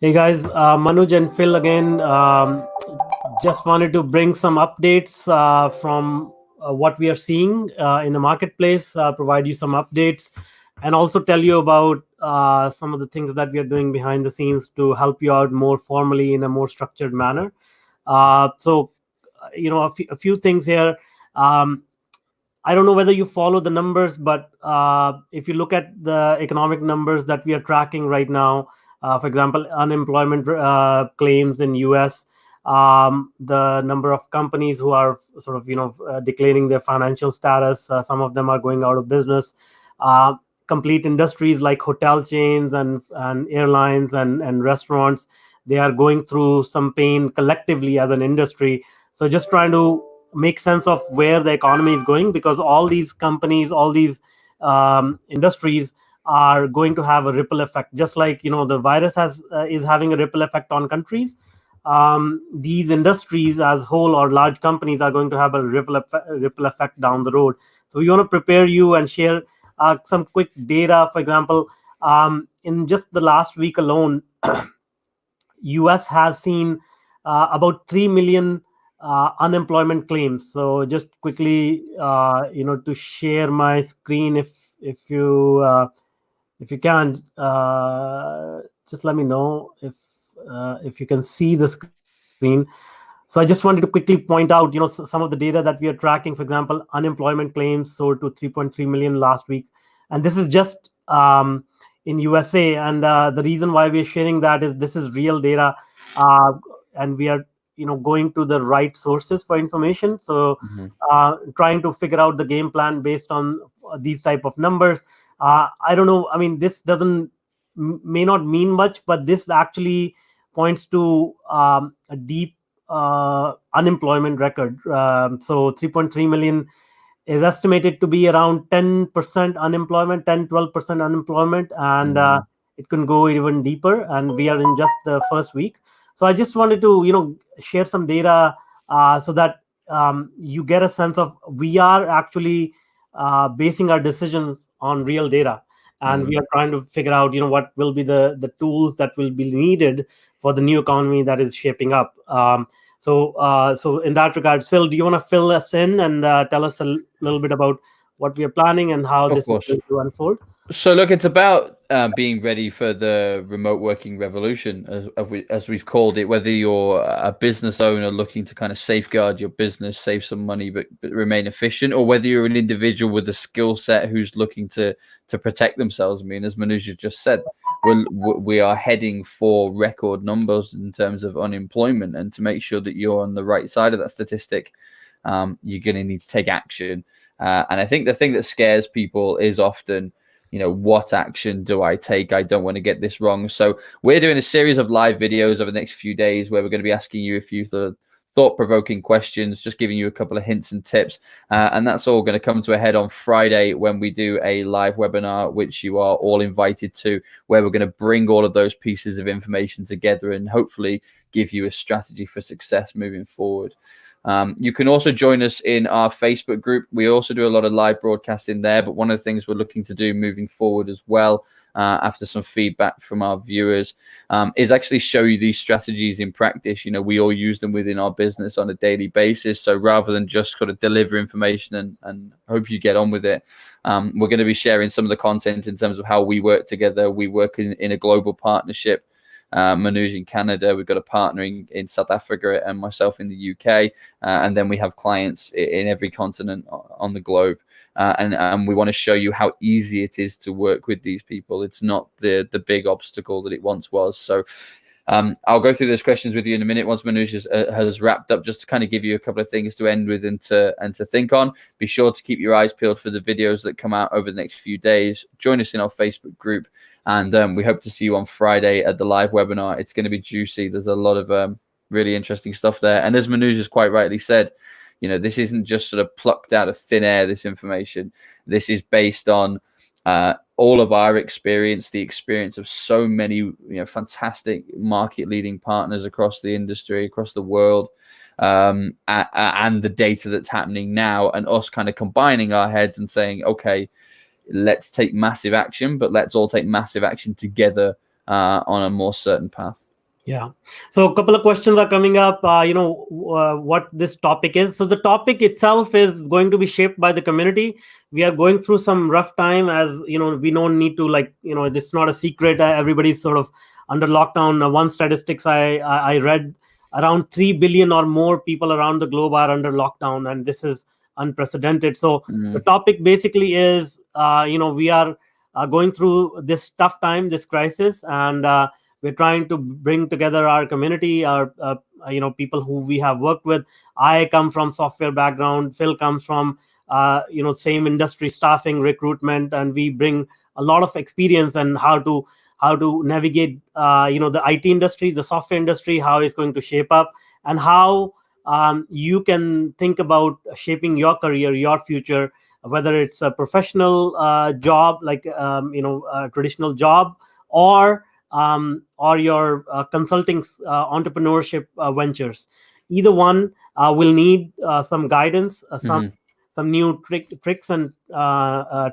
Hey guys, Manoj and Phil again. Just wanted to bring some updates from what we are seeing in the marketplace, provide you some updates, and also tell you about some of the things that we are doing behind the scenes to help you out more formally in a more structured manner. A few things here. Um, I don't know whether you follow the numbers, but if you look at the economic numbers that we are tracking right now, for example, unemployment claims in US, the number of companies who are sort of declaring their financial status, some of them are going out of business. Uh, Complete industries like hotel chains and airlines and restaurants, they are going through some pain collectively as an industry. So just trying to make sense of where the economy is going, because all these companies, all these industries are going to have a ripple effect, just like the virus has is having a ripple effect on countries. These industries as whole or large companies are going to have a ripple effect down the road. So we want to prepare you and share some quick data. For example, in just the last week alone, US has seen about 3 million unemployment claims. So just quickly, to share my screen, if you can, just let me know if you can see the screen. So I just wanted to quickly point out, some of the data that we are tracking. For example, unemployment claims soared to 3.3 million last week, and this is just in USA. And the reason why we are sharing that is this is real data, uh, and we are going to the right sources for information. So Mhm. trying to figure out the game plan based on these type of numbers. I don't know. I mean, this doesn't may not mean much, but this actually points to a deep unemployment record. So 3.3 million is estimated to be around 10% unemployment, 10-12% unemployment, and Mhm. it can go even deeper. And we are in just the first week. So I just wanted to share some data so that you get a sense of we are actually basing our decisions on real data, and we Mm. are trying to figure out what will be the tools that will be needed for the new economy that is shaping up. So in that regard, Phil, do you want to fill us in and tell us a little bit about what we are planning and how Of this is course. going to unfold? So look, it's about being ready for the remote working revolution, as we've called it. Whether you're a business owner looking to kind of safeguard your business, save some money, but remain efficient, or whether you're an individual with a skill set who's looking to protect themselves. I mean, as Manuja just said, we are heading for record numbers in terms of unemployment, and to make sure that you're on the right side of that statistic, you're going to need to take action. And I think the thing that scares people is often, what action do I take? I don't want to get this wrong. So we're doing a series of live videos over the next few days where we're going to be asking you a few thought-provoking questions, just giving you a couple of hints and tips. And that's all going to come to a head on Friday when we do a live webinar, which you are all invited to, where we're going to bring all of those pieces of information together and hopefully give you a strategy for success moving forward. You can also join us in our Facebook group. We also do a lot of live broadcasting there, but one of the things we're looking to do moving forward as well, after some feedback from our viewers, is actually show you these strategies in practice. We all use them within our business on a daily basis. So rather than just kind of deliver information and hope you get on with it, we're going to be sharing some of the content in terms of how we work together. We work in a global partnership. Manu's in Canada, we've got a partner in South Africa, and myself in the UK, and then we have clients in every continent on the globe, and we want to show you how easy it is to work with these people. It's not the big obstacle that it once was. So I'll go through those questions with you in a minute once Manoj has wrapped up, just to kind of give you a couple of things to end with and to think on. Be sure to keep your eyes peeled for the videos that come out over the next few days. Join us in our Facebook group, and we hope to see you on Friday at the live webinar. It's going to be juicy. There's a lot of really interesting stuff there. And as Manoj has quite rightly said, this isn't just sort of plucked out of thin air, this information. This is based on all of our experience, the experience of so many fantastic market leading partners across the industry, across the world, and the data that's happening now, and us kind of combining our heads and saying, okay, let's take massive action, but let's all take massive action together on a more certain path. Yeah. So a couple of questions are coming up. What this topic is. So the topic itself is going to be shaped by the community. We are going through some rough time, as you know. We don't need to, like, it's not a secret. Everybody's sort of under lockdown. One statistics I read, around 3 billion or more people around the globe are under lockdown, and this is unprecedented. So the topic basically is, we are going through this tough time, this crisis, and we're trying to bring together our community, our people who we have worked with. I come from software background. Phil comes from same industry, staffing, recruitment, and we bring a lot of experience and how to navigate the IT industry, the software industry, how it's going to shape up, and how you can think about shaping your career, your future, whether it's a professional job, like a traditional job, or your consulting entrepreneurship ventures. Either one will need some guidance, some new tricks and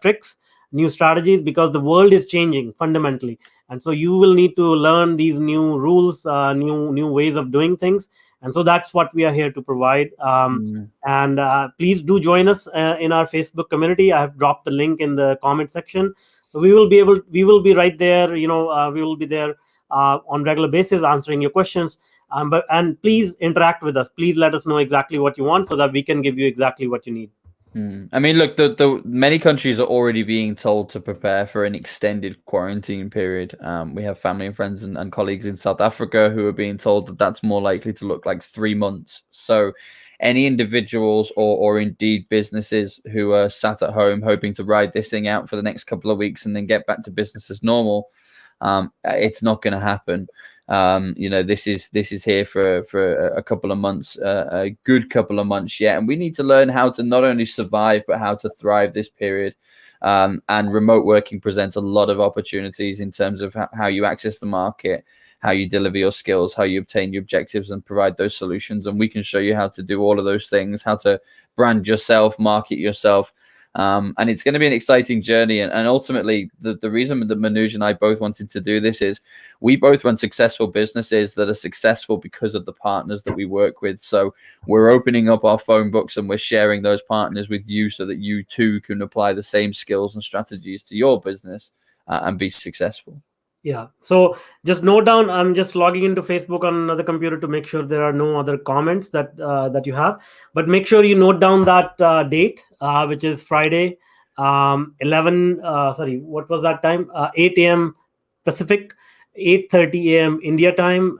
tricks, new strategies, because the world is changing fundamentally, and so you will need to learn these new rules, new ways of doing things. And so that's what we are here to provide. And please do join us in our Facebook community. I have dropped the link in the comment section. So we will be right there. We will be there on regular basis answering your questions. And please interact with us. Please let us know exactly what you want so that we can give you exactly what you need. I mean, look, the many countries are already being told to prepare for an extended quarantine period. We have family and friends and colleagues in South Africa who are being told that that's more likely to look like 3 months. So any individuals or indeed businesses who are sat at home hoping to ride this thing out for the next couple of weeks and then get back to business as normal, it's not going to happen. This is here for a couple of months, a good couple of months yet, and we need to learn how to not only survive but how to thrive this period. And remote working presents a lot of opportunities in terms of how you access the market, how you deliver your skills, how you obtain your objectives and provide those solutions. And we can show you how to do all of those things, how to brand yourself, market yourself. And it's going to be an exciting journey. And ultimately, the reason that Manoj and I both wanted to do this is we both run successful businesses that are successful because of the partners that we work with. So we're opening up our phone books and we're sharing those partners with you so that you too can apply the same skills and strategies to your business and be successful. Yeah. So just note down, I'm just logging into Facebook on another computer to make sure there are no other comments that you have. But make sure you note down that date, which is Friday, 11. What was that time? 8 a.m. Pacific, 8:30 a.m. India time,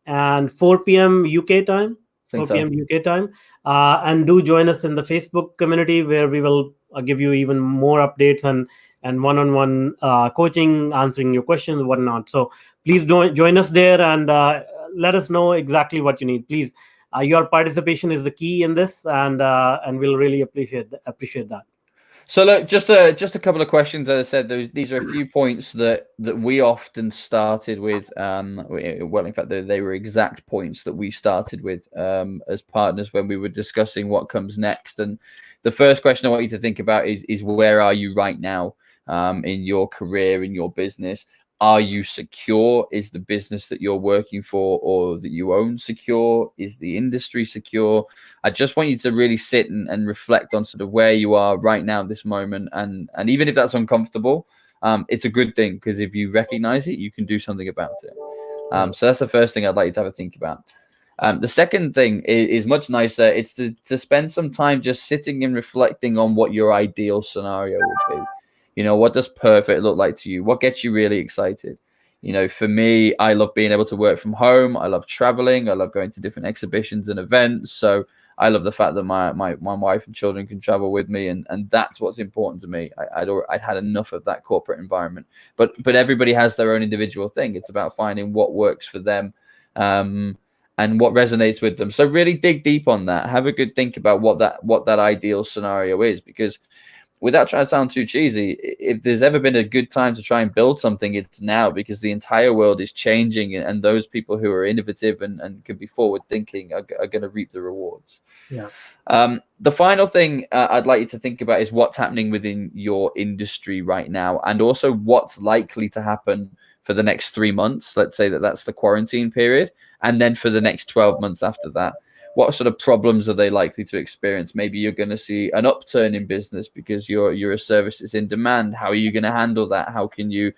and 4 p.m. UK time. 4 p.m. UK time. And do join us in the Facebook community, where we will give you even more updates and one-on-one coaching, answering your questions, whatnot. So please join us there and let us know exactly what you need. Please, your participation is the key in this, and we'll really appreciate that. So look, just a couple of questions. As I said, these are a few points that we often started with. Well, in fact, they were exact points that we started with as partners when we were discussing what comes next. And the first question I want you to think about is where are you right now in your career, in your business? Are you secure? Is the business that you're working for or that you own secure? Is the industry secure? I just want you to really sit and reflect on sort of where you are right now at this moment. And even if that's uncomfortable, it's a good thing, because if you recognize it, you can do something about it. So that's the first thing I'd like you to have a think about. The second thing is much nicer. It's to spend some time just sitting and reflecting on what your ideal scenario would be. What does perfect look like to you? What gets you really excited? For me, I love being able to work from home. I love traveling. I love going to different exhibitions and events. So I love the fact that my wife and children can travel with me, and that's what's important to me. I'd had enough of that corporate environment. But everybody has their own individual thing. It's about finding what works for them, and what resonates with them. So really dig deep on that. Have a good think about what that ideal scenario is, because without trying to sound too cheesy, if there's ever been a good time to try and build something, it's now, because the entire world is changing, and those people who are innovative and can be forward thinking are going to reap the rewards. Yeah. The final thing I'd like you to think about is what's happening within your industry right now, and also what's likely to happen for the next 3 months, let's say that's the quarantine period, and then for the next 12 months after that, what sort of problems are they likely to experience? Maybe you're going to see an upturn in business because your service is in demand. How are you going to handle that? How can you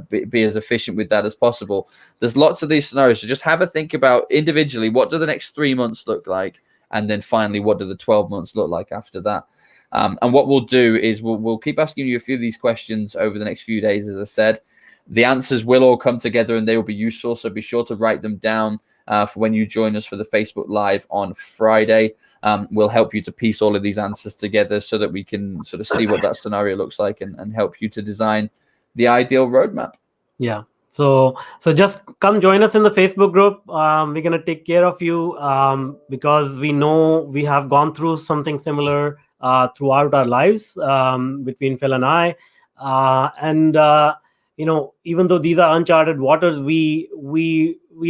be as efficient with that as possible? There's lots of these scenarios. So just have a think about individually, what do the next 3 months look like? And then finally, what do the 12 months look like after that? And what we'll do is we'll keep asking you a few of these questions over the next few days. As I said, the answers will all come together and they will be useful. So be sure to write them down for when you join us for the Facebook Live on Friday. We'll help you to piece all of these answers together so that we can sort of see what that scenario looks like and help you to design the ideal roadmap. Yeah. So just come join us in the Facebook group. We're going to take care of you because we know we have gone through something similar throughout our lives between Phil and I. Even though these are uncharted waters, we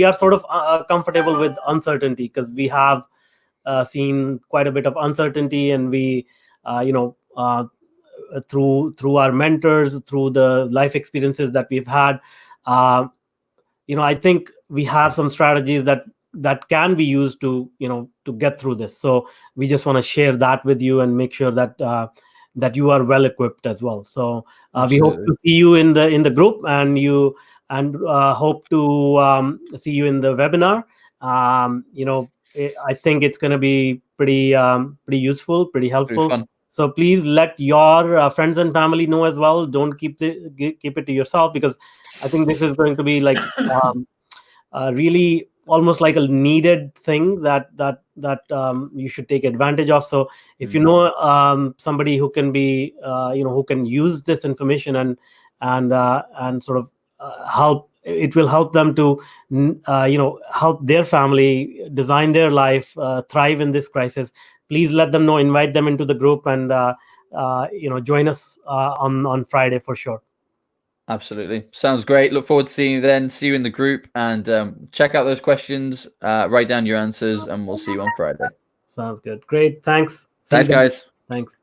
are sort of comfortable with uncertainty because we have seen quite a bit of uncertainty, and we, through our mentors, through the life experiences that we've had, I think we have some strategies that can be used to get through this. So we just want to share that with you and make sure that that you are well equipped as well. So we hope to see you in the group, and hope to see you in the webinar. I think it's going to be pretty useful, pretty helpful. Pretty fun. So please let your friends and family know as well. Don't keep it to yourself, because I think this is going to be like really almost like a needed thing that you should take advantage of. So if you know somebody who can be who can use this information and sort of help, it will help them to help their family design their life, thrive in this crisis. Please let them know, invite them into the group, and join us on Friday for sure. Absolutely. Sounds great. Look forward to seeing you then. See you in the group, and check out those questions, write down your answers, and we'll see you on Friday. Sounds good. Great. Thanks. Thanks, guys. Thanks.